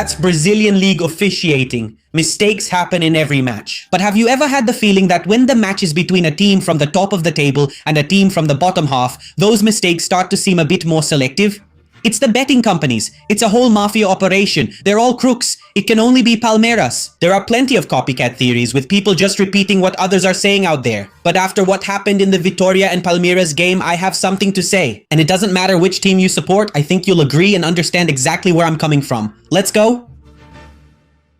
That's Brazilian League officiating. Mistakes happen in every match. But have you ever had the feeling that when the match is between a team from the top of the table and a team from the bottom half, those mistakes start to seem a bit more selective? It's the betting companies. It's a whole mafia operation. They're all crooks. It can only be Palmeiras. There are plenty of copycat theories with people just repeating what others are saying out there. But after what happened in the Vitória and Palmeiras game, I have something to say. And it doesn't matter which team you support, I think you'll agree and understand exactly where I'm coming from. Let's go.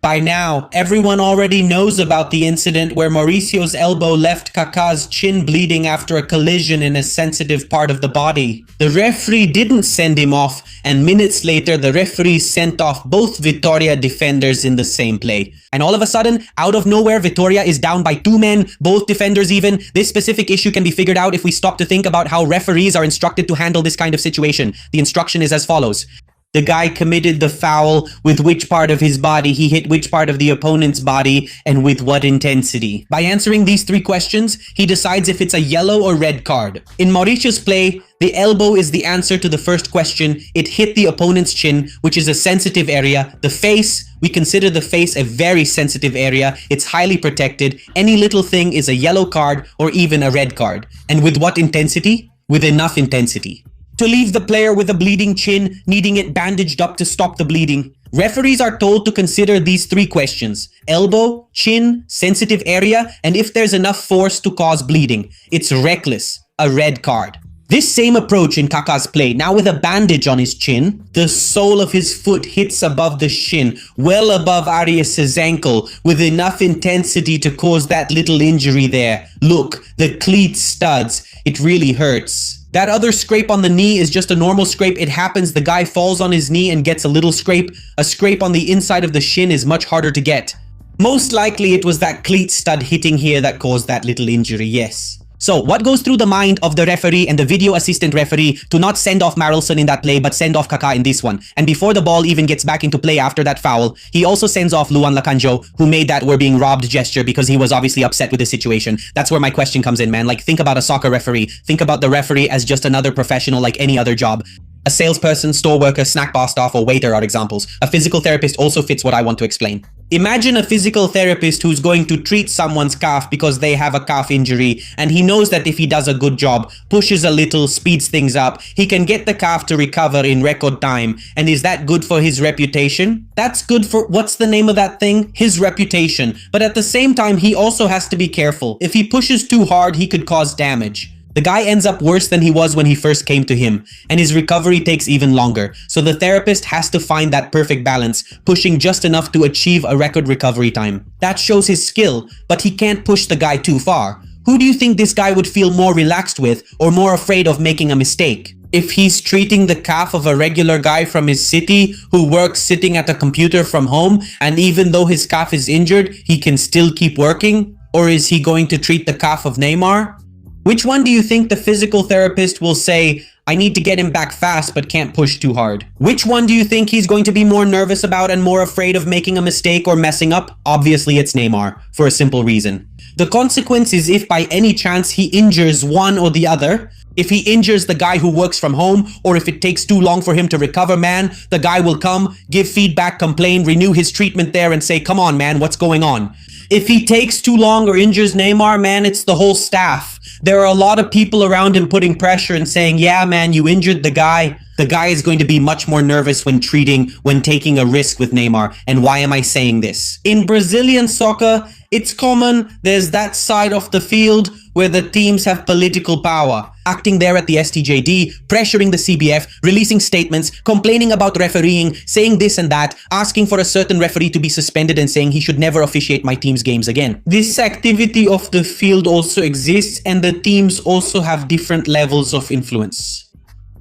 By now, everyone already knows about the incident where Mauricio's elbow left Kaká's chin bleeding after a collision in a sensitive part of the body. The referee didn't send him off, and minutes later the referee sent off both Vitória defenders in the same play. And all of a sudden, out of nowhere, Vitória is down by 2 men, both defenders even. This specific issue can be figured out if we stop to think about how referees are instructed to handle this kind of situation. The instruction is as follows. The guy committed the foul with which part of his body, he hit which part of the opponent's body, and with what intensity. By answering these 3 questions, he decides if it's a yellow or red card. In Mauricio's play, the elbow is the answer to the first question. It hit the opponent's chin, which is a sensitive area. The face, we consider the face a very sensitive area. It's highly protected. Any little thing is a yellow card or even a red card. And with what intensity? With enough intensity to leave the player with a bleeding chin, needing it bandaged up to stop the bleeding. Referees are told to consider these 3 questions: elbow, chin, sensitive area, and if there's enough force to cause bleeding. It's reckless, a red card. This same approach in Kaká's play, now with a bandage on his chin, the sole of his foot hits above the shin, well above Arias' ankle, with enough intensity to cause that little injury there. Look, the cleat studs. It really hurts. That other scrape on the knee is just a normal scrape. It happens, the guy falls on his knee and gets a little scrape. A scrape on the inside of the shin is much harder to get. Most likely it was that cleat stud hitting here that caused that little injury, yes. So what goes through the mind of the referee and the video assistant referee to not send off Marelson in that play but send off Kaká in this one? And before the ball even gets back into play after that foul, he also sends off Luan Lacanjo, who made that "we're being robbed" gesture because he was obviously upset with the situation. That's where my question comes in, man. Like, think about a soccer referee. Think about the referee as just another professional like any other job. A salesperson, store worker, snack bar staff, or waiter are examples. A physical therapist also fits what I want to explain. Imagine a physical therapist who's going to treat someone's calf because they have a calf injury, and he knows that if he does a good job, pushes a little, speeds things up, he can get the calf to recover in record time. And is that good for his reputation? That's good for, what's the name of that thing? His reputation. But at the same time, he also has to be careful. If he pushes too hard, he could cause damage. The guy ends up worse than he was when he first came to him, and his recovery takes even longer. So the therapist has to find that perfect balance, pushing just enough to achieve a record recovery time. That shows his skill, but he can't push the guy too far. Who do you think this guy would feel more relaxed with or more afraid of making a mistake? If he's treating the calf of a regular guy from his city who works sitting at a computer from home, and even though his calf is injured, he can still keep working? Or is he going to treat the calf of Neymar? Which one do you think the physical therapist will say, I need to get him back fast but can't push too hard? Which one do you think he's going to be more nervous about and more afraid of making a mistake or messing up? Obviously it's Neymar, for a simple reason. The consequence is if by any chance he injures one or the other, if he injures the guy who works from home, or if it takes too long for him to recover, man, the guy will come, give feedback, complain, renew his treatment there and say, come on, man, what's going on? If he takes too long or injures Neymar, man, it's the whole staff. There are a lot of people around him putting pressure and saying, yeah, man, you injured the guy. The guy is going to be much more nervous when taking a risk with Neymar. And why am I saying this? In Brazilian soccer, it's common. There's that side of the field where the teams have political power. Acting there at the STJD, pressuring the CBF, releasing statements, complaining about refereeing, saying this and that, asking for a certain referee to be suspended and saying he should never officiate my team's games again. This activity off the field also exists, and the teams also have different levels of influence.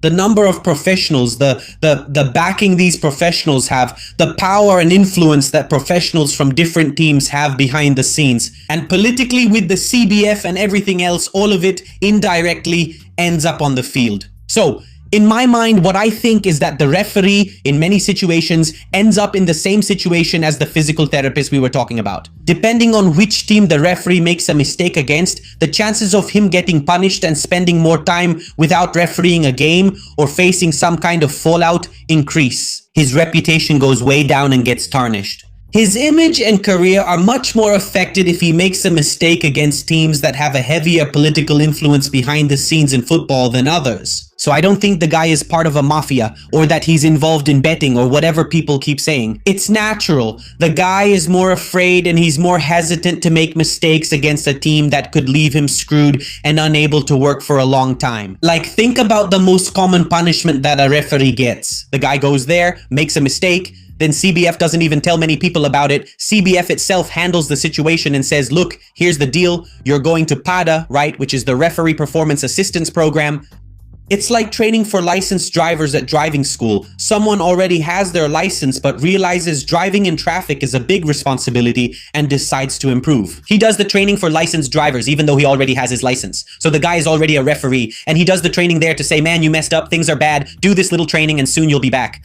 The number of professionals, the backing these professionals have, the power and influence that professionals from different teams have behind the scenes. And politically with the CBF and everything else, all of it indirectly ends up on the field. So In my mind, what I think is that the referee, in many situations, ends up in the same situation as the physical therapist we were talking about. Depending on which team the referee makes a mistake against, the chances of him getting punished and spending more time without refereeing a game or facing some kind of fallout increase. His reputation goes way down and gets tarnished. His image and career are much more affected if he makes a mistake against teams that have a heavier political influence behind the scenes in football than others. So I don't think the guy is part of a mafia or that he's involved in betting or whatever people keep saying. It's natural. The guy is more afraid and he's more hesitant to make mistakes against a team that could leave him screwed and unable to work for a long time. Like, think about the most common punishment that a referee gets. The guy goes there, makes a mistake, then CBF doesn't even tell many people about it. CBF itself handles the situation and says, look, here's the deal. You're going to PADA, right? Which is the Referee Performance Assistance Program. It's like training for licensed drivers at driving school. Someone already has their license but realizes driving in traffic is a big responsibility and decides to improve. He does the training for licensed drivers even though he already has his license. So the guy is already a referee and he does the training there to say, man, you messed up, things are bad, do this little training and soon you'll be back.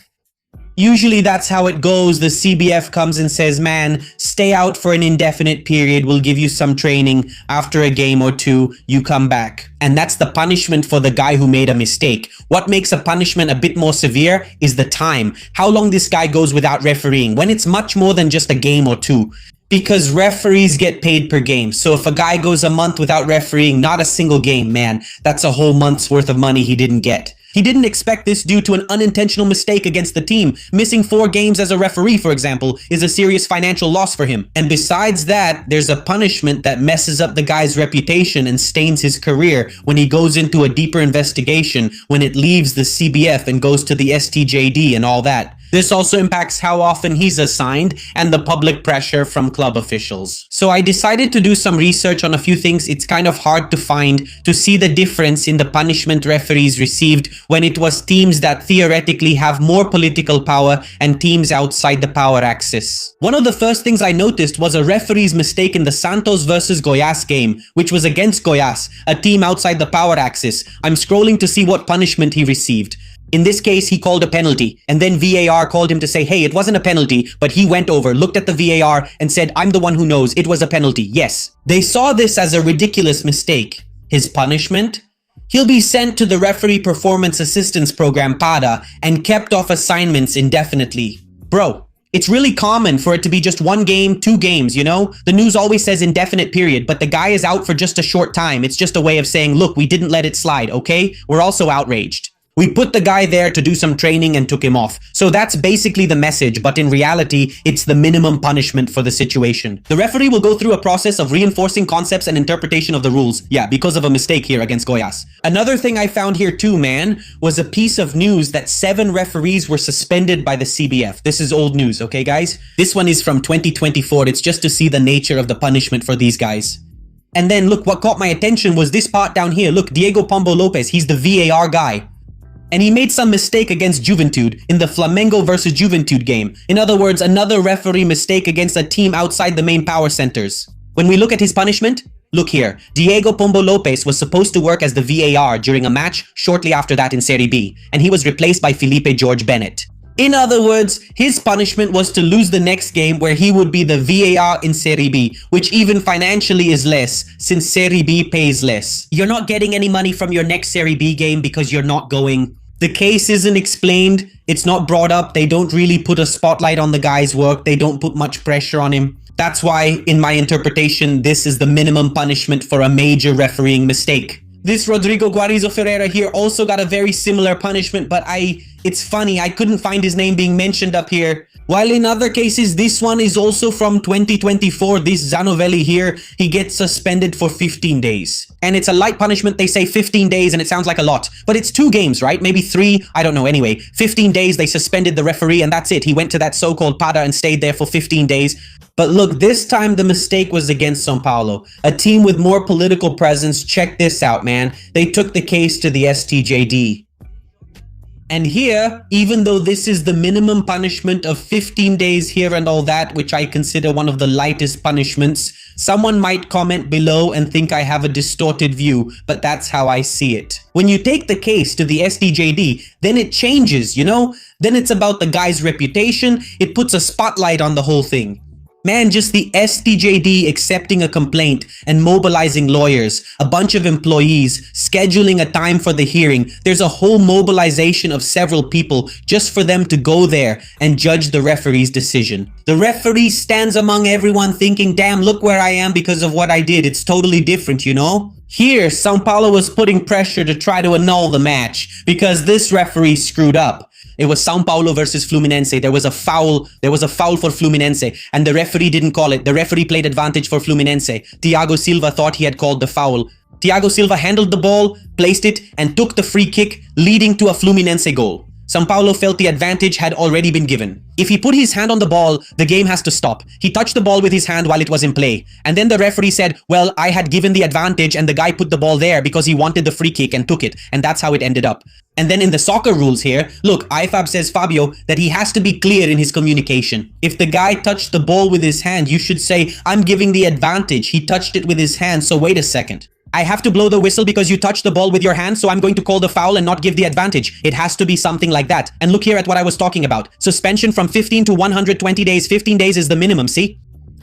Usually that's how it goes. The CBF comes and says, man, stay out for an indefinite period. We'll give you some training. After a game or two, you come back. And that's the punishment for the guy who made a mistake. What makes a punishment a bit more severe is the time. How long this guy goes without refereeing, when it's much more than just a game or two. Because referees get paid per game. So if a guy goes a month without refereeing, not a single game, man, that's a whole month's worth of money he didn't get. He didn't expect this due to an unintentional mistake against the team. Missing 4 games as a referee, for example, is a serious financial loss for him. And besides that, there's a punishment that messes up the guy's reputation and stains his career when he goes into a deeper investigation, when it leaves the CBF and goes to the STJD and all that. This also impacts how often he's assigned and the public pressure from club officials. So I decided to do some research on a few things it's kind of hard to find to see the difference in the punishment referees received when it was teams that theoretically have more political power and teams outside the power axis. One of the first things I noticed was a referee's mistake in the Santos versus Goiás game, which was against Goiás, a team outside the power axis. I'm scrolling to see what punishment he received. In this case, he called a penalty, and then VAR called him to say, hey, it wasn't a penalty, but he went over, looked at the VAR, and said, I'm the one who knows, it was a penalty, yes. They saw this as a ridiculous mistake. His punishment? He'll be sent to the Referee Performance Assistance Program, PADA, and kept off assignments indefinitely. Bro, it's really common for it to be just 1 game, 2 games, you know? The news always says indefinite period, but the guy is out for just a short time. It's just a way of saying, look, we didn't let it slide, okay? We're also outraged. We put the guy there to do some training and took him off. So that's basically the message, but in reality, it's the minimum punishment for the situation. The referee will go through a process of reinforcing concepts and interpretation of the rules. Yeah, because of a mistake here against Goiás. Another thing I found here too, man, was a piece of news that 7 referees were suspended by the CBF. This is old news, okay guys? This one is from 2024. It's just to see the nature of the punishment for these guys. And then look, what caught my attention was this part down here. Look, Diego Pombo Lopez, he's the VAR guy. And he made some mistake against Juventude in the Flamengo versus Juventude game. In other words, another referee mistake against a team outside the main power centers. When we look at his punishment, look here. Diego Pombo Lopez was supposed to work as the VAR during a match shortly after that in Serie B, and he was replaced by Felipe George Bennett. In other words, his punishment was to lose the next game where he would be the VAR in Serie B, which even financially is less, since Serie B pays less. You're not getting any money from your next Serie B game because you're not going. The case isn't explained, it's not brought up, they don't really put a spotlight on the guy's work, they don't put much pressure on him. That's why, in my interpretation, this is the minimum punishment for a major refereeing mistake. This Rodrigo Guarizo Ferreira here also got a very similar punishment, but it's funny, I couldn't find his name being mentioned up here. While in other cases, this one is also from 2024, this Zanovelli here, he gets suspended for 15 days. And it's a light punishment, they say 15 days and it sounds like a lot. But it's 2 games, right? Maybe 3, I don't know. Anyway, 15 days, they suspended the referee and that's it. He went to that so-called PADA and stayed there for 15 days. But look, this time the mistake was against São Paulo, a team with more political presence. Check this out, man. They took the case to the STJD. And here, even though this is the minimum punishment of 15 days here and all that, which I consider one of the lightest punishments, Someone might comment below and think I have a distorted view, but that's how I see it. When you take the case to the SDJD, then it changes, you know? Then it's about the guy's reputation, it puts a spotlight on the whole thing. Man, just the SDJD accepting a complaint and mobilizing lawyers, a bunch of employees, scheduling a time for the hearing. There's a whole mobilization of several people just for them to go there and judge the referee's decision. The referee stands among everyone thinking, damn, look where I am because of what I did. It's totally different, you know? Here, Sao Paulo was putting pressure to try to annul the match because this referee screwed up. It was Sao Paulo versus Fluminense. There was a foul for Fluminense, and the referee didn't call it. The referee played advantage for Fluminense. Thiago Silva thought he had called the foul. Thiago Silva handled the ball, placed it, and took the free kick, leading to a Fluminense goal. Sao Paulo felt the advantage had already been given. If he put his hand on the ball, the game has to stop. He touched the ball with his hand while it was in play. And then the referee said, well, I had given the advantage and the guy put the ball there because he wanted the free kick and took it. And that's how it ended up. And then in the soccer rules here, look, IFAB says, Fabio, that he has to be clear in his communication. If the guy touched the ball with his hand, you should say, I'm giving the advantage. He touched it with his hand, so wait a second. I have to blow the whistle because you touched the ball with your hand, so I'm going to call the foul and not give the advantage. It has to be something like that. And look here at what I was talking about. Suspension from 15 to 120 days. 15 days is the minimum, see?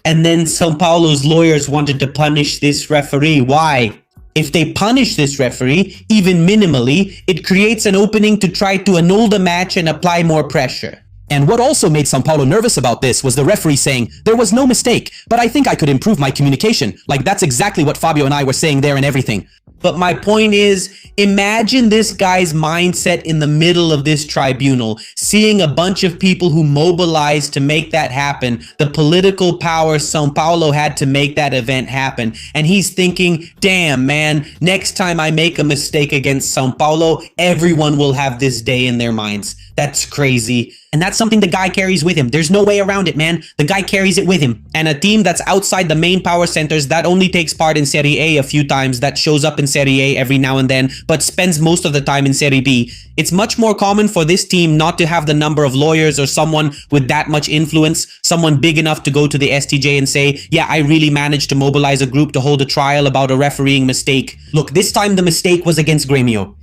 And then Sao Paulo's lawyers wanted to punish this referee. Why? If they punish this referee, even minimally, it creates an opening to try to annul the match and apply more pressure. And what also made Sao Paulo nervous about this was the referee saying, there was no mistake, but I think I could improve my communication. Like, that's exactly what Fabio and I were saying there and everything. But my point is, imagine this guy's mindset in the middle of this tribunal, seeing a bunch of people who mobilized to make that happen, the political power Sao Paulo had to make that event happen. And he's thinking, damn, man, next time I make a mistake against Sao Paulo, everyone will have this day in their minds. That's crazy. And that's something the guy carries with him. There's no way around it, man. The guy carries it with him. And a team that's outside the main power centers, that only takes part in Serie A a few times, that shows up in Serie A every now and then, but spends most of the time in Serie B. It's much more common for this team not to have the number of lawyers or someone with that much influence, someone big enough to go to the STJ and say, yeah, I really managed to mobilize a group to hold a trial about a refereeing mistake. Look, this time the mistake was against Grêmio.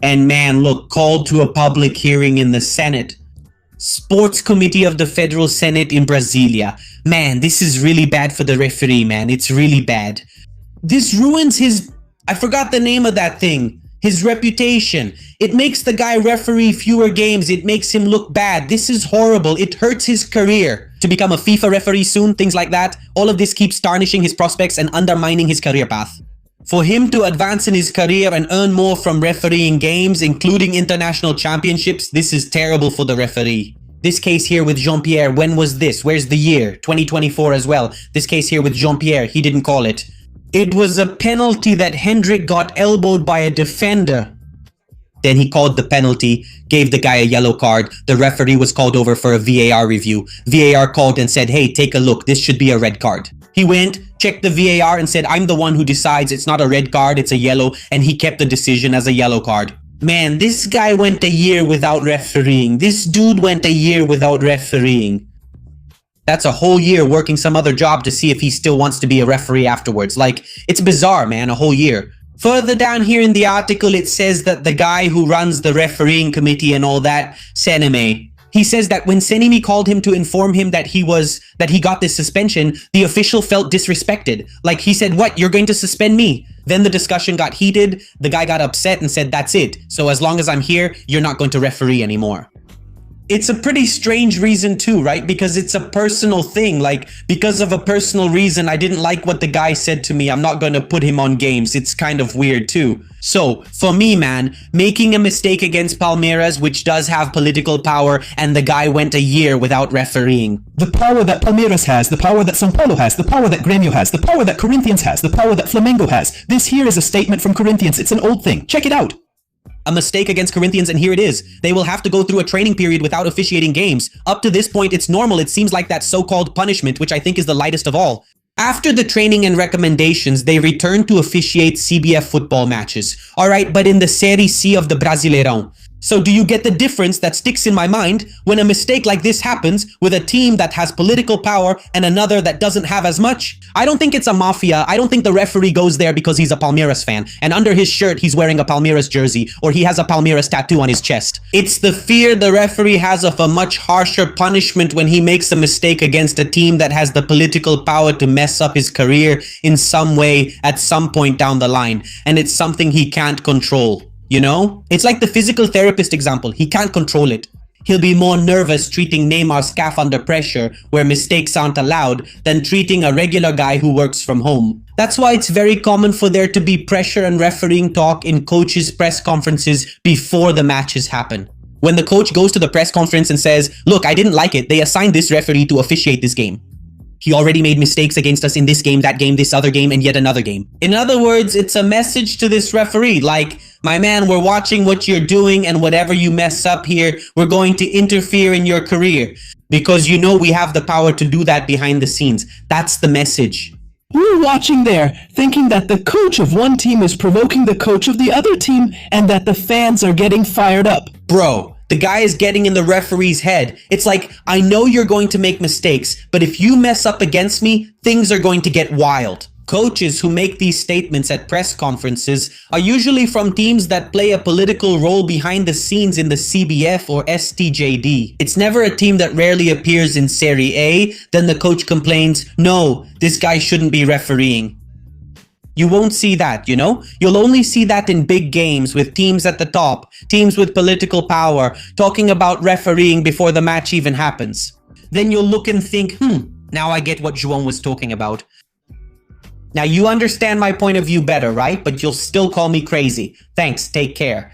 And man, look, called to a public hearing in the Senate. Sports Committee of the Federal Senate in Brasilia. Man, this is really bad for the referee, man. It's really bad. This ruins his... I forgot the name of that thing. His reputation. It makes the guy referee fewer games. It makes him look bad. This is horrible. It hurts his career. To become a FIFA referee soon, things like that. All of this keeps tarnishing his prospects and undermining his career path. For him to advance in his career and earn more from refereeing games, including international championships, this is terrible for the referee. This case here with Jean-Pierre, when was this? Where's the year? 2024 as well. This case here with Jean-Pierre, he didn't call it. It was a penalty that Hendrik got elbowed by a defender. Then he called the penalty, gave the guy a yellow card. The referee was called over for a VAR review. VAR called and said, hey, take a look. This should be a red card. He went, checked the VAR and said, I'm the one who decides. It's not a red card, it's a yellow. And he kept the decision as a yellow card. Man, this guy went a year without refereeing. This dude went a year without refereeing. That's a whole year working some other job to see if he still wants to be a referee afterwards. Like, it's bizarre, man, a whole year. Further down here in the article, it says that the guy who runs the refereeing committee and all that, Senime, he says that when Senimi called him to inform him that he got this suspension, the official felt disrespected. Like, he said, what, you're going to suspend me? Then the discussion got heated, the guy got upset and said, that's it. So as long as I'm here, you're not going to referee anymore. It's a pretty strange reason too, right? Because it's a personal thing. Like, because of a personal reason, I didn't like what the guy said to me. I'm not going to put him on games. It's kind of weird too. So, for me, man, making a mistake against Palmeiras, which does have political power, and the guy went a year without refereeing. The power that Palmeiras has, the power that Sao Paulo has, the power that Grêmio has, the power that Corinthians has, the power that Flamengo has. This here is a statement from Corinthians. It's an old thing. Check it out. A mistake against Corinthians, and here it is. They will have to go through a training period without officiating games. Up to this point, it's normal. It seems like that so-called punishment, which I think is the lightest of all. After the training and recommendations, they return to officiate CBF football matches. Alright, but in the Série C of the Brasileirão. So do you get the difference that sticks in my mind when a mistake like this happens with a team that has political power and another that doesn't have as much? I don't think it's a mafia. I don't think the referee goes there because he's a Palmeiras fan and under his shirt he's wearing a Palmeiras jersey or he has a Palmeiras tattoo on his chest. It's the fear the referee has of a much harsher punishment when he makes a mistake against a team that has the political power to mess up his career in some way at some point down the line, and it's something he can't control. You know? It's like the physical therapist example. He can't control it. He'll be more nervous treating Neymar's calf under pressure, where mistakes aren't allowed, than treating a regular guy who works from home. That's why it's very common for there to be pressure and refereeing talk in coaches' press conferences before the matches happen. When the coach goes to the press conference and says, "Look, I didn't like it. They assigned this referee to officiate this game. He already made mistakes against us in this game, this other game, and yet another game." In other words, it's a message to this referee like, "My man, we're watching what you're doing, and whatever you mess up here, we're going to interfere in your career. Because you know we have the power to do that behind the scenes." That's the message. We're watching there, thinking that the coach of one team is provoking the coach of the other team and that the fans are getting fired up. Bro, the guy is getting in the referee's head. It's like, I know you're going to make mistakes, but if you mess up against me, things are going to get wild. Coaches who make these statements at press conferences are usually from teams that play a political role behind the scenes in the CBF or STJD. It's never a team that rarely appears in Serie A, then the coach complains, "No, this guy shouldn't be refereeing." You won't see that, you know? You'll only see that in big games with teams at the top, teams with political power, talking about refereeing before the match even happens. Then you'll look and think, now I get what João was talking about. Now you understand my point of view better, right? But you'll still call me crazy. Thanks, take care.